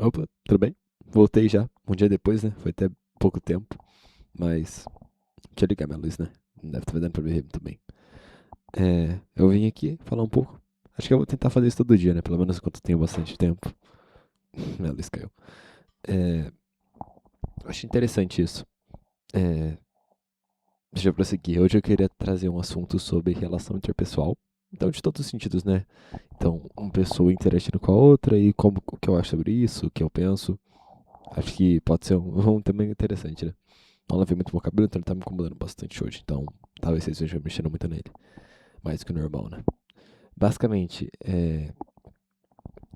Opa, tudo bem? Voltei já, um dia depois, né? Foi até pouco tempo, mas deixa eu ligar minha luz, né? Não deve estar dando pra ver muito bem. Eu vim aqui falar um pouco. Acho que eu vou tentar fazer isso todo dia, né? Pelo menos enquanto eu tenho bastante tempo. Minha luz caiu. É, eu acho interessante isso. É, deixa eu prosseguir. Hoje eu queria trazer um assunto sobre relação interpessoal. Então, de todos os sentidos, né? Então, uma pessoa interagindo com a outra e como o que eu acho sobre isso, o que eu penso. Acho que pode ser um tema interessante, né? Não lavei muito meu cabelo, então ele tá me incomodando bastante hoje. Então, talvez vocês estejam mexendo muito nele. Mais do que o normal, né? Basicamente,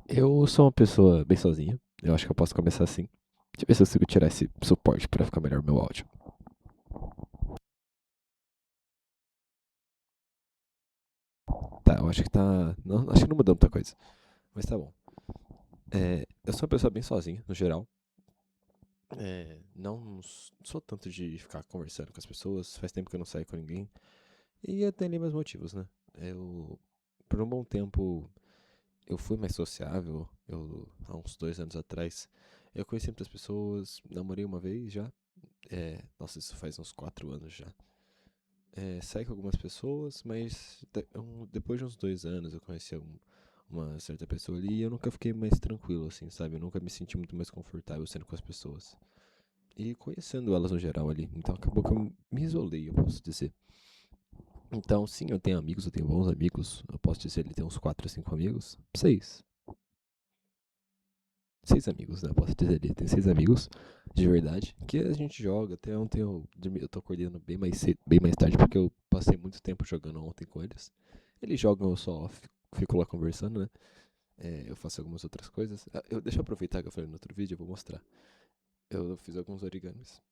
eu sou uma pessoa bem sozinha. Eu acho que eu posso começar assim. Deixa eu ver se eu consigo tirar esse suporte pra ficar melhor o meu áudio. Tá, eu acho que tá. Não, acho que não mudou muita coisa. Mas tá bom. Eu sou uma pessoa bem sozinha, no geral. Não sou tanto de ficar conversando com as pessoas. Faz tempo que eu não saio com ninguém. E eu tenho ali meus motivos, né? Eu, por um bom tempo, eu fui mais sociável. Há uns 2 anos atrás, eu conheci muitas pessoas, namorei uma vez já. Nossa, isso faz uns 4 anos já. Saí com algumas pessoas, mas depois de uns 2 anos eu conheci uma certa pessoa ali e eu nunca fiquei mais tranquilo, assim, sabe? Eu nunca me senti muito mais confortável sendo com as pessoas. E conhecendo elas no geral ali. Então acabou que eu me isolei, eu posso dizer. Então, sim, eu tenho amigos, eu tenho bons amigos. Eu posso dizer, ele tem uns 4 5 amigos. Seis. 6 amigos, né? Posso dizer, ele tem 6 amigos de verdade. Que a gente joga. Até ontem eu tô acordando bem mais cedo, bem mais tarde, porque eu passei muito tempo jogando ontem com eles. Eles jogam, eu só fico lá conversando, né? Eu faço algumas outras coisas. Deixa eu aproveitar que eu falei no outro vídeo, eu vou mostrar. Eu fiz alguns origamis.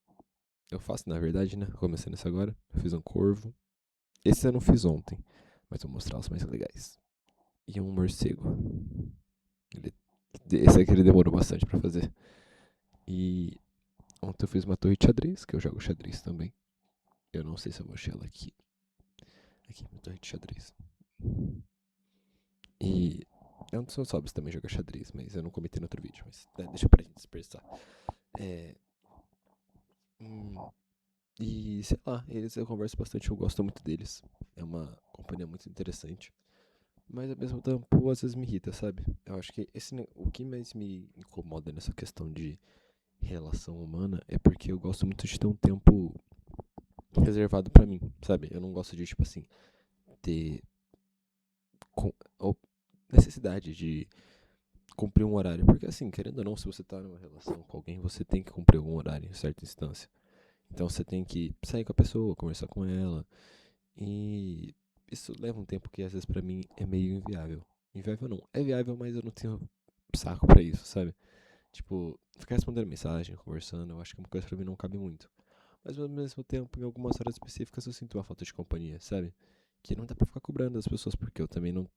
Eu faço, na verdade, né? Começando isso agora. Eu fiz um corvo. Esse eu não fiz ontem, mas vou mostrar os mais legais. E um morcego. Ele- Esse aqui ele demorou bastante pra fazer. E ontem eu fiz uma torre de xadrez, que eu jogo xadrez também. Eu não sei se eu vou achar ela aqui. Aqui, minha torre de xadrez. E é um dos meus hobbies também jogar xadrez, mas eu não comentei no outro vídeo. Mas deixa pra gente dispersar. É, hum, e sei lá, eles eu converso bastante, eu gosto muito deles. É uma companhia muito interessante. Mas ao mesmo tempo, às vezes me irrita, sabe? Eu acho que o que mais me incomoda nessa questão de relação humana é porque eu gosto muito de ter um tempo reservado pra mim, sabe? Eu não gosto de, tipo assim, ter ou necessidade de cumprir um horário. Porque, assim, querendo ou não, se você tá numa relação com alguém, você tem que cumprir algum horário em certa instância. Então você tem que sair com a pessoa, conversar com ela. E isso leva um tempo que, às vezes, pra mim é meio inviável. Inviável não. É viável, mas eu não tenho saco pra isso, sabe? Tipo, ficar respondendo mensagem, conversando, eu acho que é uma coisa pra mim não cabe muito. Mas ao mesmo tempo, em algumas horas específicas, eu sinto uma falta de companhia, sabe? Que não dá pra ficar cobrando das pessoas, porque eu também não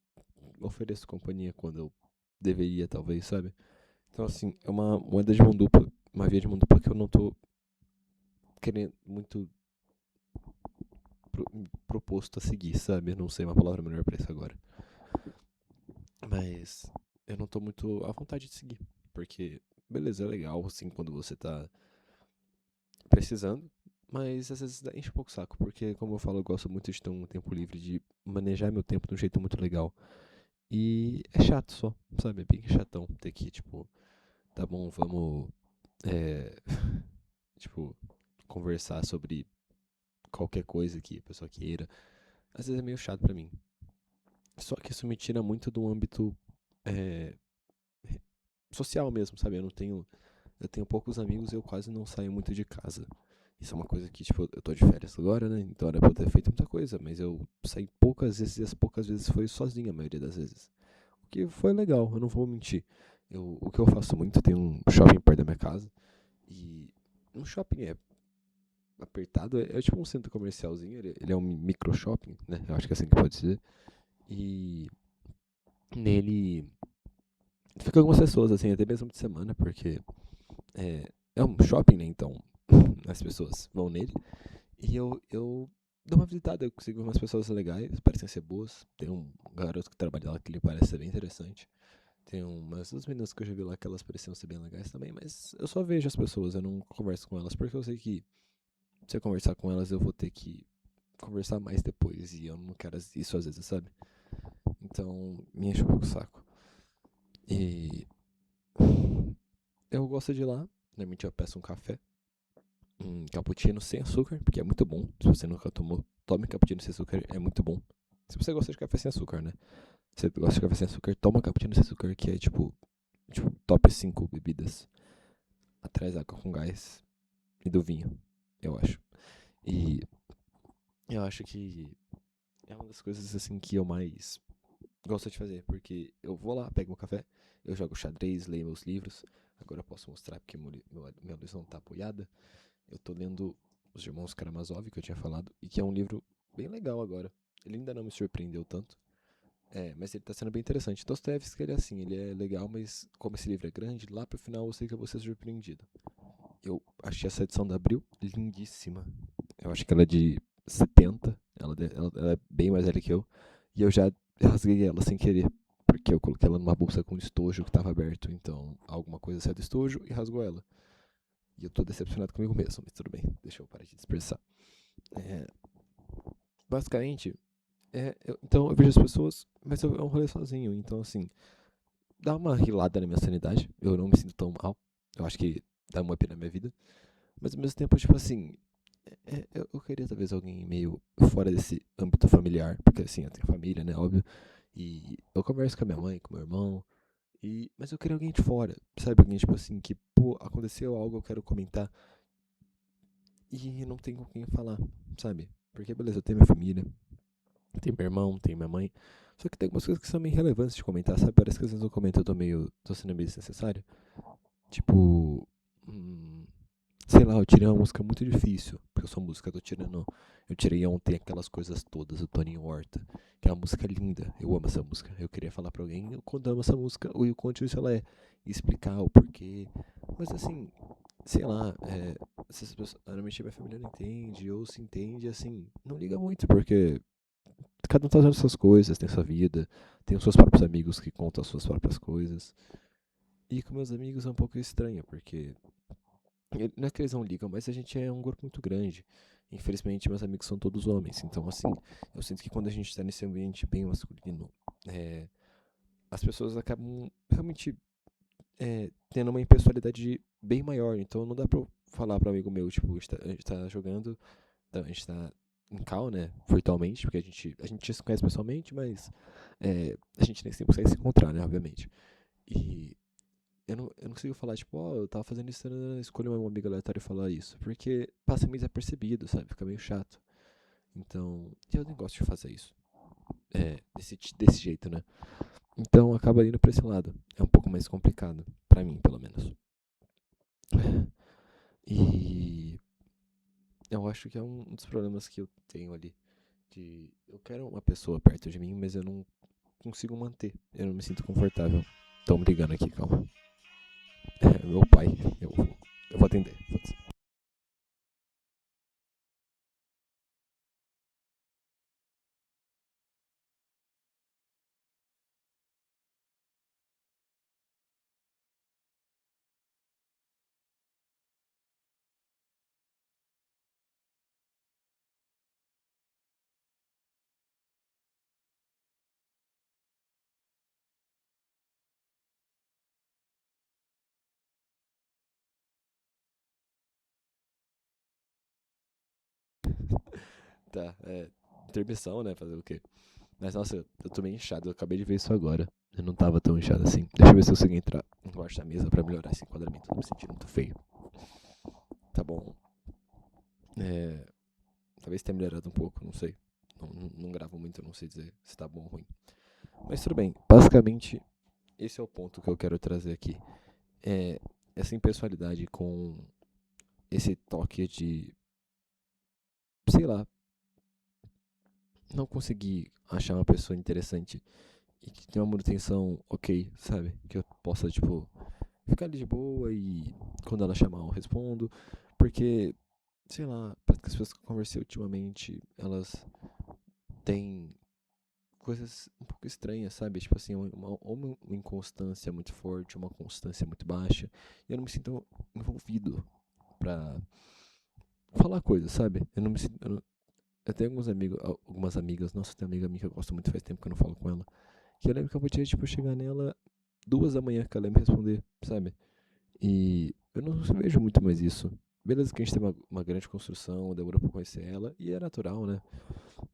ofereço companhia quando eu deveria, talvez, sabe? Então, assim, é uma moeda de mão dupla, uma via de mão dupla que eu não tô querendo muito proposto a seguir, sabe? Eu não sei uma palavra melhor pra isso agora. Mas eu não tô muito à vontade de seguir, porque, beleza, é legal, assim, quando você tá precisando, mas às vezes enche um pouco o saco, porque, como eu falo, eu gosto muito de ter um tempo livre, de manejar meu tempo de um jeito muito legal. E é chato só, sabe? É bem chatão ter que, tipo, tá bom, vamos, é, tipo, conversar sobre qualquer coisa que a pessoa queira. Às vezes é meio chato pra mim. Só que isso me tira muito do âmbito é, social mesmo, sabe? Eu tenho poucos amigos e eu quase não saio muito de casa. Isso é uma coisa que, tipo, eu tô de férias agora, né? Então era pra eu ter feito muita coisa, mas eu saí poucas vezes e as poucas vezes foi sozinho a maioria das vezes. O que foi legal, eu não vou mentir. O que eu faço muito, tem um shopping perto da minha casa. E um shopping é apertado, é tipo um centro comercialzinho, ele é um micro shopping, né? Eu acho que é assim que pode dizer. E nele fica algumas pessoas, assim, até mesmo de semana, porque é um shopping, né? Então as pessoas vão nele. E eu dou uma visitada, eu consigo ver umas pessoas legais, parecem ser boas. Tem um garoto que trabalha lá que ele parece ser bem interessante. Tem umas duas meninas que eu já vi lá que elas pareciam ser bem legais também, mas eu só vejo as pessoas, eu não converso com elas, porque eu sei que se eu conversar com elas eu vou ter que conversar mais depois, e eu não quero isso às vezes, sabe? Então, me enche um pouco o saco. E eu gosto de ir lá, normalmente eu peço um café, um cappuccino sem açúcar, porque é muito bom. Se você nunca tomou, tome cappuccino sem açúcar, é muito bom. Se você gosta de café sem açúcar, né? Se você gosta de café sem açúcar, toma cappuccino sem açúcar, que é tipo top 5 bebidas. Atrás da água com gás e do vinho, eu acho. E eu acho que é uma das coisas assim que eu mais gosto de fazer, porque eu vou lá, pego meu café, eu jogo xadrez, leio meus livros. Agora eu posso mostrar porque minha luz não tá apoiada. Eu tô lendo Os Irmãos Karamazov, que eu tinha falado, e que é um livro bem legal agora. Ele ainda não me surpreendeu tanto, mas ele tá sendo bem interessante. Dostoevsky, ele é assim, ele é legal, mas como esse livro é grande, lá pro final eu sei que eu vou ser surpreendido. Eu achei essa edição da Abril lindíssima. Eu acho que ela é de 70, ela é bem mais velha que eu, e eu já rasguei ela sem querer, porque eu coloquei ela numa bolsa com estojo que tava aberto, então alguma coisa saiu do estojo e rasgou ela. E eu tô decepcionado comigo mesmo, mas tudo bem, deixa eu parar de dispersar. É, basicamente, então eu vejo as pessoas, mas é um rolê sozinho, então assim, dá uma rilada na minha sanidade, eu não me sinto tão mal, eu acho que dá uma up na minha vida, mas ao mesmo tempo, tipo assim, eu queria talvez alguém meio fora desse âmbito familiar, porque assim, eu tenho família, né, óbvio, e eu converso com a minha mãe, com meu irmão, mas eu queria alguém de fora, sabe, alguém tipo assim, que, pô, aconteceu algo, eu quero comentar, e não tem com quem falar, sabe, porque beleza, eu tenho minha família, tenho meu irmão, tenho minha mãe, só que tem algumas coisas que são meio relevantes de comentar, sabe, parece que às vezes eu comento, tô sendo meio desnecessário, tipo, hum, sei lá, eu tirei uma música muito difícil, porque eu sou música, tô tirando. Eu tirei ontem aquelas coisas todas, do Toninho Horta, que é uma música linda. Eu amo essa música. Eu queria falar pra alguém o quanto eu amo essa música, o quão difícil ela é, e explicar o porquê. Mas assim, sei lá, essas pessoas, normalmente minha família não entende, ou se entende, assim, não liga muito, porque cada um tá fazendo suas coisas, tem sua vida, tem os seus próprios amigos que contam as suas próprias coisas. E com meus amigos é um pouco estranho, porque não é que eles não ligam, mas a gente é um grupo muito grande. Infelizmente, meus amigos são todos homens. Então, assim, eu sinto que quando a gente tá nesse ambiente bem masculino, é, as pessoas acabam realmente tendo uma impessoalidade bem maior. Então, não dá pra eu falar pra um amigo meu, tipo, a gente tá jogando, então, a gente tá em call, né, virtualmente, porque a gente se conhece pessoalmente, mas a gente nem sempre consegue se encontrar, né, obviamente. E eu não consigo falar, tipo, ó, eu tava fazendo isso, escolher um amigo aleatório e falar isso. Porque passa meio desapercebido, sabe? Fica meio chato. Então, eu nem gosto de fazer isso. Desse jeito, né? Então acaba indo pra esse lado. É um pouco mais complicado. Pra mim, pelo menos. E eu acho que é um dos problemas que eu tenho ali. Eu quero uma pessoa perto de mim, mas eu não consigo manter. Eu não me sinto confortável. Estão me ligando aqui, calma. Meu pai. Eu vou atender. Foda-se. Tá, intermissão, né? Fazer o quê? Mas nossa, eu tô meio inchado, eu acabei de ver isso agora. Eu não tava tão inchado assim. Deixa eu ver se eu consigo entrar embaixo da mesa pra melhorar esse enquadramento. Tô me sentindo muito feio. Tá bom. É, talvez tenha melhorado um pouco, não sei. Não gravo muito, eu não sei dizer se tá bom ou ruim. Mas tudo bem. Basicamente, esse é o ponto que eu quero trazer aqui. É essa impessoalidade com esse toque de, sei lá, não conseguir achar uma pessoa interessante e que tem uma manutenção ok, sabe? Que eu possa, tipo, ficar ali de boa e quando ela chamar eu respondo. Porque, sei lá, parece que as pessoas que eu conversei ultimamente, elas têm coisas um pouco estranhas, sabe? Tipo assim, uma inconstância muito forte, uma constância muito baixa. E eu não me sinto envolvido pra falar coisas, sabe? Eu não me sinto. Eu tenho alguns amigos, algumas amigas, nossa, tem uma amiga minha que eu gosto muito, faz tempo que eu não falo com ela. Que eu lembro que eu podia, tipo, chegar nela 2 da manhã que ela ia me responder, sabe? E eu não vejo muito mais isso. Beleza que a gente tem uma grande construção, demorou pra conhecer ela, e é natural, né?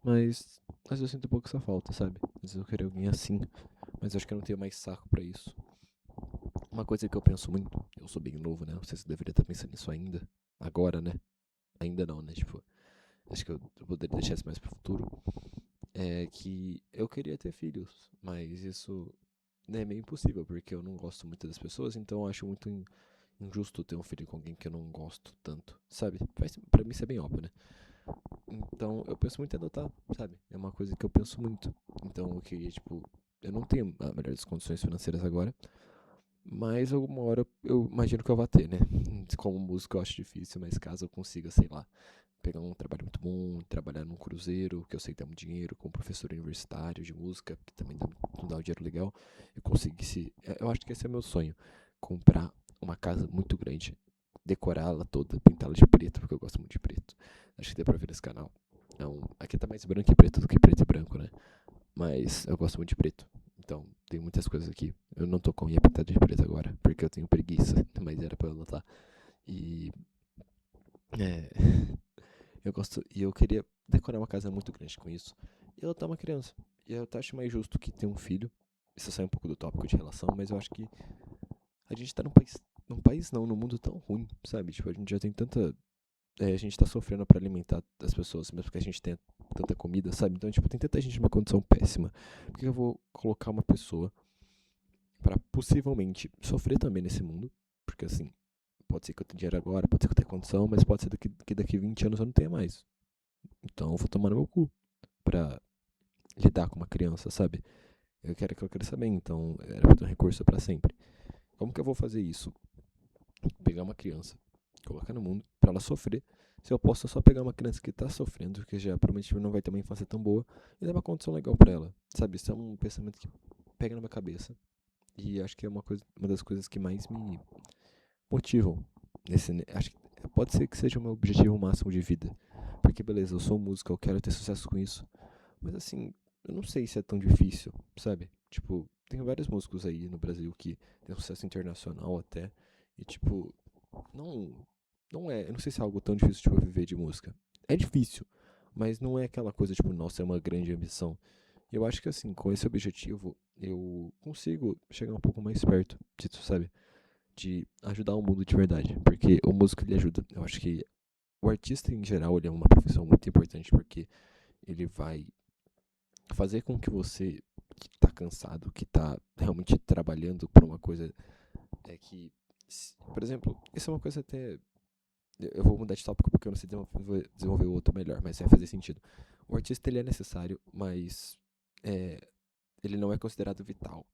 Mas eu sinto um pouco essa falta, sabe? Às vezes eu queria alguém assim, mas eu acho que eu não tenho mais saco pra isso. Uma coisa que eu penso muito, eu sou bem novo, né? Não sei se eu deveria estar pensando nisso ainda. Agora, né? Ainda não, né? Tipo, acho que eu poderia deixar isso mais pro futuro. É que eu queria ter filhos, mas isso né, é meio impossível, porque eu não gosto muito das pessoas, então eu acho muito injusto ter um filho com alguém que eu não gosto tanto, sabe? Pra mim isso é bem óbvio, né? Então eu penso muito em adotar, sabe? É uma coisa que eu penso muito. Então eu queria, tipo, eu não tenho a melhor das condições financeiras agora, mas alguma hora eu imagino que eu vou ter, né? Como músico eu acho difícil, mas caso eu consiga, sei lá, pegar um trabalho muito bom, trabalhar num cruzeiro, que eu sei que dá muito dinheiro, como professor universitário de música, que também dá um dinheiro legal, eu conseguisse, eu acho que esse é meu sonho, comprar uma casa muito grande, decorá-la toda, pintá-la de preto, porque eu gosto muito de preto. Acho que deu pra ver nesse canal. Então, aqui tá mais branco e preto do que preto e branco, né? Mas eu gosto muito de preto. Então, tem muitas coisas aqui. Eu não tô com a unha pintada de preto agora, porque eu tenho preguiça, mas era pra eu notar. E. É. Eu gosto. E eu queria decorar uma casa muito grande com isso. E ela tá uma criança. E eu acho mais justo que ter um filho. Isso sai um pouco do tópico de relação, mas eu acho que a gente tá num país. Num país não, num mundo tão ruim, sabe? Tipo, a gente já tem tanta. A gente tá sofrendo pra alimentar as pessoas, mesmo porque a gente tem tanta comida, sabe? Então, tipo, tem tanta gente numa condição péssima. Por que eu vou colocar uma pessoa pra possivelmente sofrer também nesse mundo? Porque assim, pode ser que eu tenha dinheiro agora, pode ser que eu tenha condição, mas pode ser que daqui 20 anos eu não tenha mais. Então eu vou tomar no meu cu pra lidar com uma criança, sabe? Eu quero que ela cresça bem, então era pra ter um recurso pra sempre. Como que eu vou fazer isso? Pegar uma criança, colocar no mundo pra ela sofrer. Se eu posso só pegar uma criança que tá sofrendo, que já provavelmente não vai ter uma infância tão boa, e dar uma condição legal pra ela, sabe? Isso é um pensamento que pega na minha cabeça. E acho que é uma das coisas que mais me motivam acho que pode ser que seja o meu objetivo máximo de vida. Porque beleza, eu sou músico, eu quero ter sucesso com isso. Mas assim, eu não sei se é tão difícil, sabe? Tipo, tem vários músicos aí no Brasil que têm sucesso internacional até. E tipo, não, não é. Eu não sei se é algo tão difícil, tipo, viver de música. É difícil, mas não é aquela coisa, tipo, nossa, é uma grande ambição. Eu acho que assim, com esse objetivo, eu consigo chegar um pouco mais perto disso, sabe? De ajudar o mundo de verdade. Porque o músico ele ajuda. Eu acho que o artista em geral ele é uma profissão muito importante porque ele vai fazer com que você que tá cansado, que tá realmente trabalhando por uma coisa que, por exemplo, isso é uma coisa até eu vou mudar de tópico porque eu não sei desenvolver o outro melhor, mas vai fazer sentido. O artista ele é necessário, mas é, ele não é considerado vital.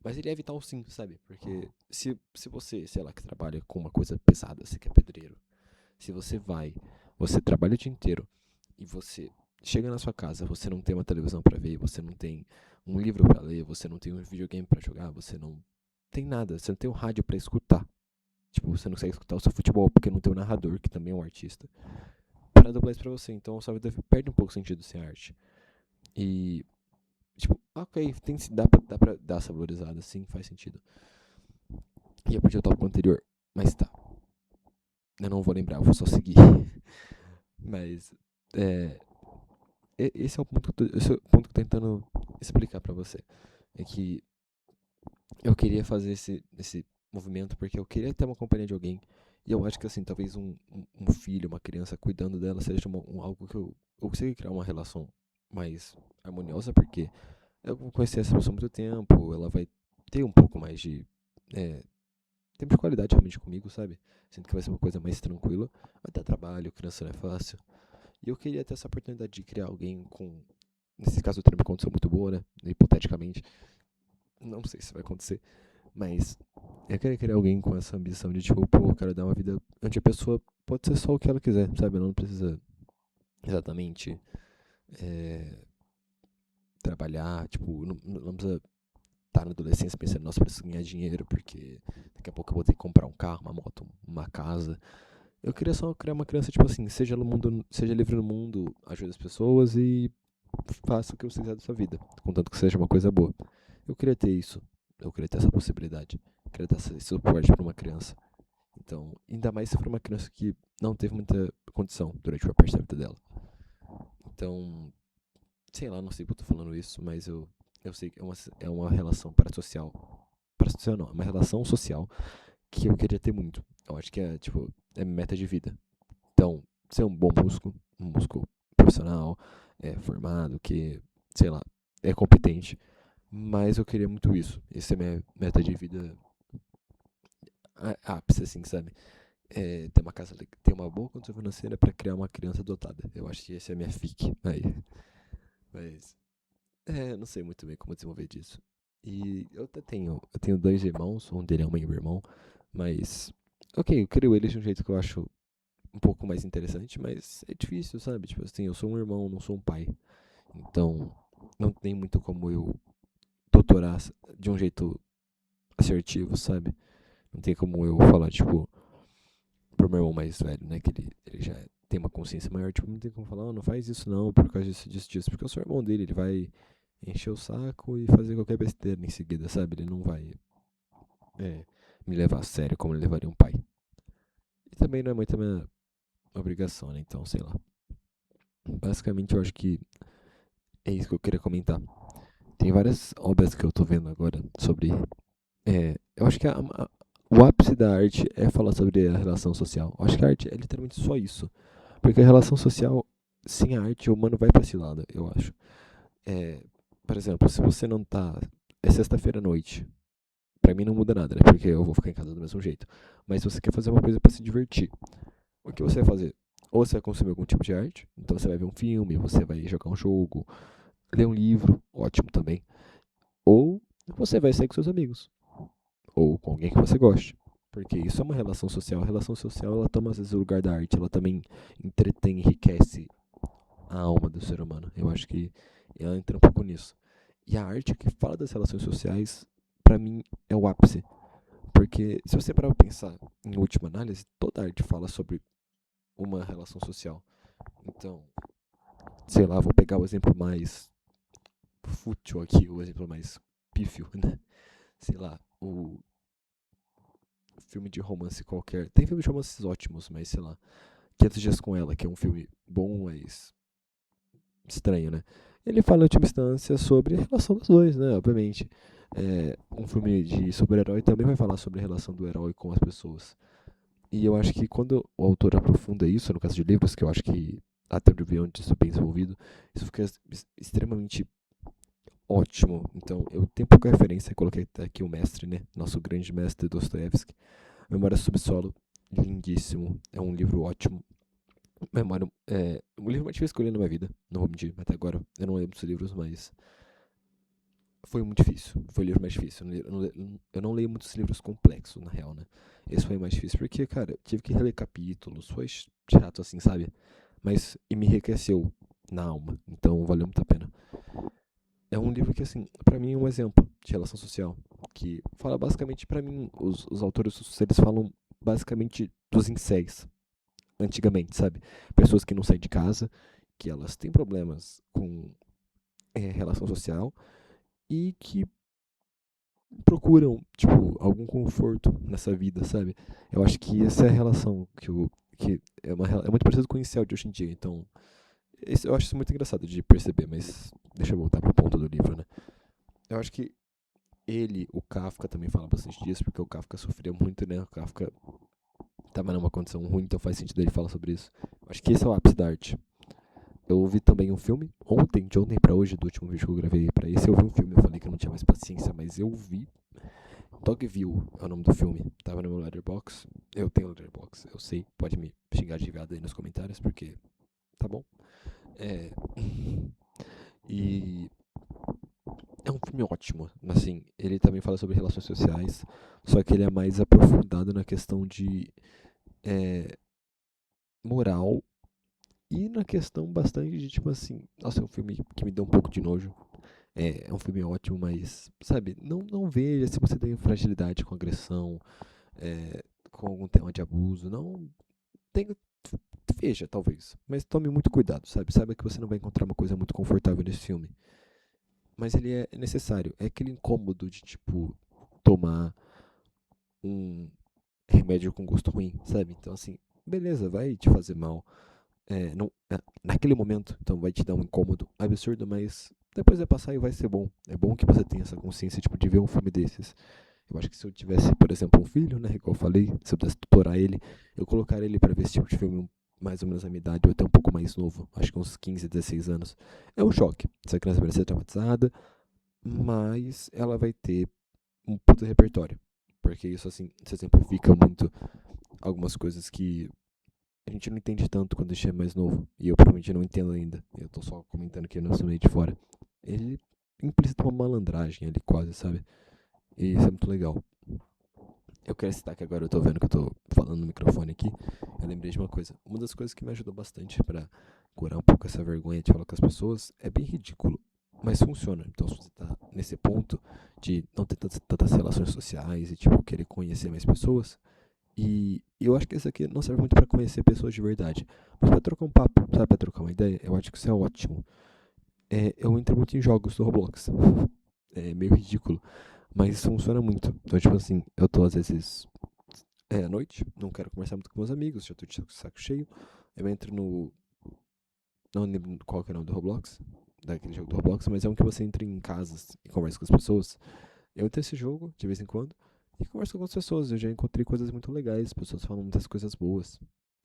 Mas ele é vital sim, sabe? Porque se você, sei lá, que trabalha com uma coisa pesada, você que é pedreiro, se você vai, você trabalha o dia inteiro e você chega na sua casa, você não tem uma televisão pra ver, você não tem um livro pra ler, você não tem um videogame pra jogar, você não tem nada, você não tem um rádio pra escutar. Tipo, você não consegue escutar o seu futebol porque não tem um narrador, que também é um artista, para dublar isso pra você. Então a sua vida perde um pouco o sentido sem arte. E, tipo, ok, dá pra dar essa valorizada, sim, faz sentido. E eu perdi o tópico anterior, mas tá. Eu não vou lembrar, eu vou só seguir. Mas, é, esse é o ponto esse é o ponto que eu tô tentando explicar pra você. É que eu queria fazer esse movimento porque eu queria ter uma companhia de alguém. E eu acho que, assim, talvez um filho, uma criança cuidando dela seja algo que eu consiga criar uma relação mais harmoniosa, porque eu vou conhecer essa pessoa há muito tempo, ela vai ter um pouco mais de é, tempo de qualidade realmente comigo, sabe? Sinto que vai ser uma coisa mais tranquila. Vai dar trabalho, criança não é fácil. E eu queria ter essa oportunidade de criar alguém com. Nesse caso, eu tenho uma condição muito boa, né? Hipoteticamente. Não sei se vai acontecer. Mas eu queria criar alguém com essa ambição de, tipo, pô, eu quero dar uma vida onde a pessoa pode ser só o que ela quiser, sabe? Ela não precisa exatamente é, trabalhar, tipo, não precisa estar na adolescência pensando, nossa, preciso ganhar dinheiro, porque daqui a pouco eu vou ter que comprar um carro, uma moto, uma casa. Eu queria só criar uma criança, tipo assim, seja no mundo, seja livre no mundo, ajude as pessoas e faça o que você quiser da sua vida, contanto que seja uma coisa boa. Eu queria ter isso. Eu queria ter essa possibilidade. Eu queria dar esse suporte para uma criança. Então, ainda mais se for uma criança que não teve muita condição durante uma parte da vida dela. Então, sei lá, não sei porque eu tô falando isso, mas eu sei que é uma relação parasocial. Parasocial não, é uma relação social que eu queria ter muito. Eu acho que é, tipo, é meta de vida. Então, ser um músico profissional, formado, que, sei lá, é competente. Mas eu queria muito isso. Essa é a minha meta de vida ápice, assim, sabe? Ter uma casa, ter uma boa condição financeira pra criar uma criança dotada. Eu acho que essa é a minha fic aí. Mas, não sei muito bem como desenvolver disso. E eu tenho dois irmãos, um dele é um meio irmão, mas, ok, eu crio eles de um jeito que eu acho um pouco mais interessante, mas é difícil, sabe? Tipo assim, eu sou um irmão, não sou um pai. Então, não tem muito como eu tutorar de um jeito assertivo, sabe? Não tem como eu falar, tipo, pro meu irmão mais velho, né? Que ele já tem uma consciência maior, tipo, não tem como falar, não faz isso não, por causa disso, disso, disso. Porque eu sou irmão dele, ele vai encher o saco e fazer qualquer besteira em seguida, sabe? Ele não vai é, me levar a sério como ele levaria um pai. E também não é muito a minha obrigação, né? Então, sei lá. Basicamente, eu acho que é isso que eu queria comentar. Tem várias obras que eu tô vendo agora sobre. Eu acho que o ápice da arte é falar sobre a relação social. Eu acho que a arte é literalmente só isso. Porque a relação social, sem a arte, o humano vai pra esse lado, eu acho. É, por exemplo, se você não tá. É sexta-feira à noite. Pra mim não muda nada, né? Porque eu vou ficar em casa do mesmo jeito. Mas se você quer fazer uma coisa pra se divertir, o que você vai fazer? Ou você vai consumir algum tipo de arte, então você vai ver um filme, você vai jogar um jogo, ler um livro, ótimo também. Ou você vai sair com seus amigos, ou com alguém que você goste. Porque isso é uma relação social. A relação social, ela toma às vezes o lugar da arte, ela também entretém, enriquece a alma do ser humano. Eu acho que ela entra um pouco nisso. E a arte que fala das relações sociais, pra mim, é o ápice. Porque se você parar pra pensar, em última análise, toda arte fala sobre uma relação social. Então, sei lá, vou pegar o exemplo mais fútil aqui, o exemplo mais pífio, né? Sei lá, o filme de romance qualquer. Tem filmes de romances ótimos, mas sei lá. 500 Dias com Ela, que é um filme bom, mas estranho, né? Ele fala, em última instância, sobre a relação dos dois, né? Obviamente. Um filme de super-herói também vai falar sobre a relação do herói com as pessoas. E eu acho que quando o autor aprofunda isso, no caso de livros, que eu acho que até onde eu vi antes isso bem desenvolvido, isso fica extremamente ótimo. Então, eu tenho pouca referência, coloquei até aqui o mestre, né? Nosso grande mestre Dostoiévski. Memória Subsolo, lindíssimo. É um livro ótimo. Memória, o livro mais difícil que eu li na minha vida, não vou mentir, até agora eu não lembro dos livros, mas foi muito difícil. Foi o livro mais difícil. Eu não leio muitos livros complexos, na real, né? Esse foi o mais difícil, porque, cara, eu tive que reler capítulos, foi chato assim, sabe? Mas e me enriqueceu na alma, então valeu muito a pena. É um livro que, assim, pra mim é um exemplo de relação social, que fala basicamente, pra mim, os autores, eles falam basicamente dos incéis, antigamente, sabe? Pessoas que não saem de casa, que elas têm problemas com relação social e que procuram, tipo, algum conforto nessa vida, sabe? Eu acho que essa é a relação que é muito parecido com o incel de hoje em dia, então eu acho isso muito engraçado de perceber, mas deixa eu voltar pro ponto do livro, né? Eu acho que o Kafka também fala bastante disso, porque o Kafka sofria muito, né? O Kafka tava numa condição ruim, então faz sentido ele falar sobre isso. Eu acho que esse é o ápice da arte. Eu ouvi também um filme, de ontem pra hoje, do último vídeo que eu gravei pra esse, eu vi um filme, eu falei que eu não tinha mais paciência, mas eu vi. Dogville é o nome do filme, tava no meu Letterboxd, eu tenho Letterboxd, eu sei, pode me xingar de viado aí nos comentários, porque tá bom. É... E é um filme ótimo, assim, ele também fala sobre relações sociais, só que ele é mais aprofundado na questão de é, moral e na questão bastante de, tipo assim, nossa, é um filme que me deu um pouco de nojo, É um filme ótimo, mas, sabe, não veja se você tem fragilidade com agressão, é, com algum tema de abuso. Não tenha, veja, talvez, mas tome muito cuidado, sabe? Saiba que você não vai encontrar uma coisa muito confortável nesse filme. Mas ele é necessário. É aquele incômodo de, tipo, tomar um remédio com gosto ruim, sabe? Então, assim, beleza, vai te fazer mal. Naquele momento, então vai te dar um incômodo absurdo, mas depois vai passar e vai ser bom. É bom que você tenha essa consciência, tipo, de ver um filme desses. Eu acho que se eu tivesse, por exemplo, um filho, né, igual eu falei, se eu pudesse tutorar ele, eu colocaria ele para ver esse tipo de filme mais ou menos na minha idade, ou até um pouco mais novo, acho que uns 15, 16 anos. É um choque. Essa criança vai ser traumatizada, mas ela vai ter um puta repertório. Porque isso, assim, se exemplifica muito algumas coisas que a gente não entende tanto quando a gente é mais novo. E eu provavelmente não entendo ainda. Eu tô só comentando aqui no meio de fora. Ele implícita uma malandragem ali, quase, sabe? E isso é muito legal. Eu quero citar que agora eu tô vendo que eu tô falando no microfone aqui. Eu lembrei de uma coisa. Uma das coisas que me ajudou bastante pra curar um pouco essa vergonha de falar com as pessoas é bem ridículo, mas funciona. Então, se você tá nesse ponto de não ter tantas relações sociais e, tipo, querer conhecer mais pessoas, e eu acho que isso aqui não serve muito pra conhecer pessoas de verdade, mas pra trocar um papo, sabe, pra trocar uma ideia, eu acho que isso é ótimo. Eu entro muito em jogos do Roblox. É meio ridículo, mas isso funciona muito. Então, tipo assim, eu tô às vezes à noite, não quero conversar muito com meus amigos, já tô de saco cheio. Eu entro no. Não lembro qual que é o nome do Roblox, daquele jogo do Roblox, mas é um que você entra em casas e conversa com as pessoas. Eu entro nesse jogo, de vez em quando, e converso com algumas pessoas. Eu já encontrei coisas muito legais, pessoas falam muitas coisas boas.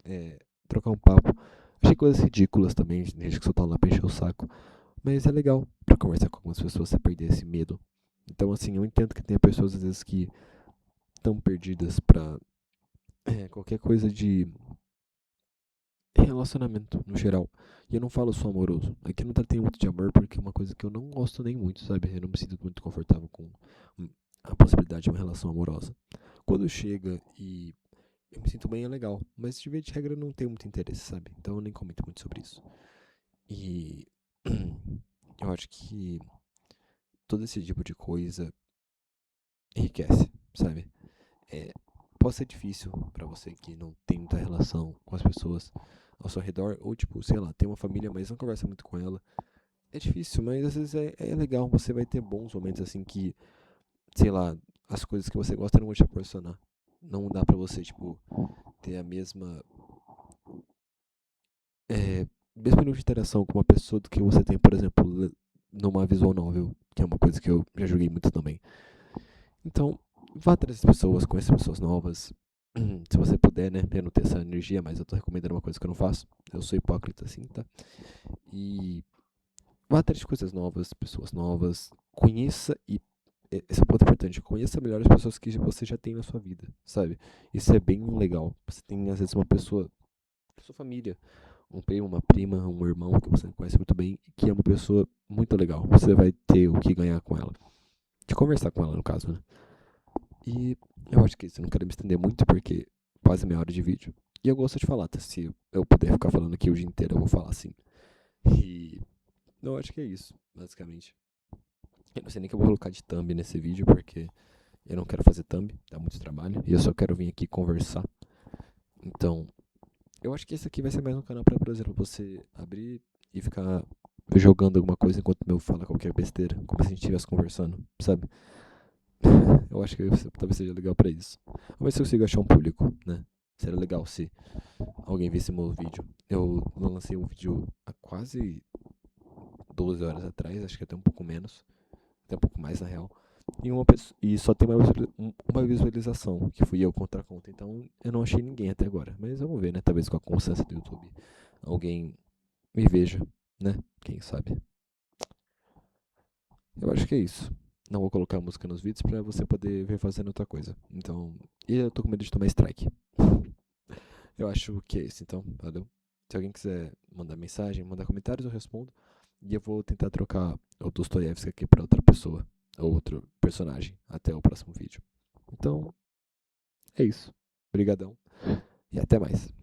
É, trocar um papo. Achei coisas ridículas também, gente que só tá lá pra encher o saco. Mas é legal pra conversar com algumas pessoas, você perder esse medo. Então, assim, eu entendo que tem pessoas às vezes que estão perdidas pra qualquer coisa de relacionamento no geral. E eu não falo só amoroso. Aqui eu não tratei muito de amor porque é uma coisa que eu não gosto nem muito, sabe? Eu não me sinto muito confortável com a possibilidade de uma relação amorosa. Quando chega e eu me sinto bem, é legal. Mas de vez de regra eu não tenho muito interesse, sabe? Então eu nem comento muito sobre isso. E eu acho que todo esse tipo de coisa enriquece, sabe? É, pode ser difícil pra você que não tem muita relação com as pessoas ao seu redor, ou tipo, sei lá, tem uma família, mas não conversa muito com ela. É difícil, mas às vezes é legal. Você vai ter bons momentos assim que, sei lá, as coisas que você gosta não vão te proporcionar. Não dá pra você, tipo, ter a é, mesmo nível de interação com uma pessoa do que você tem, por exemplo, numa visual novel, que é uma coisa que eu já joguei muito também. Então, vá atrás das pessoas, conheça pessoas novas. Se você puder, né? Eu não tenho essa energia, mas eu tô recomendando uma coisa que eu não faço. Eu sou hipócrita, assim, tá? E vá atrás de coisas novas, pessoas novas. Conheça e. Esse é um ponto importante. Conheça melhor as pessoas que você já tem na sua vida, sabe? Isso é bem legal. Você tem, às vezes, uma pessoa da sua família, um primo, uma prima, um irmão que você conhece muito bem, que é uma pessoa muito legal. Você vai ter o que ganhar com ela. De conversar com ela, no caso, né? E eu acho que isso, eu não quero me estender muito porque quase meia hora de vídeo. E eu gosto de falar, tá? Se eu puder ficar falando aqui o dia inteiro, eu vou falar assim. E eu acho que é isso, basicamente. Eu não sei nem que eu vou colocar de thumb nesse vídeo porque eu não quero fazer thumb, dá muito trabalho. E eu só quero vir aqui conversar. Então, eu acho que esse aqui vai ser mais um canal pra, por exemplo, você abrir e ficar jogando alguma coisa enquanto o meu fala qualquer besteira, como se a gente estivesse conversando, sabe? Eu acho que talvez seja legal pra isso. Vamos ver se eu consigo achar um público, né? Seria legal se alguém visse meu vídeo. Eu lancei um vídeo há quase 12 horas atrás, acho que até um pouco menos, até um pouco mais na real. E só tem uma visualização, que fui eu contra a conta. Então eu não achei ninguém até agora. Mas vamos ver, né? Talvez com a constância do YouTube alguém me veja, né? Quem sabe? Eu acho que é isso. Não vou colocar música nos vídeos pra você poder ver fazendo outra coisa. Então. E eu tô com medo de tomar strike. Eu acho que é isso, então. Valeu. Se alguém quiser mandar mensagem, mandar comentários, eu respondo. E eu vou tentar trocar o Dostoiévski aqui pra outra pessoa. Ou outro personagem. Até o próximo vídeo. Então, é isso. Obrigadão. E até mais.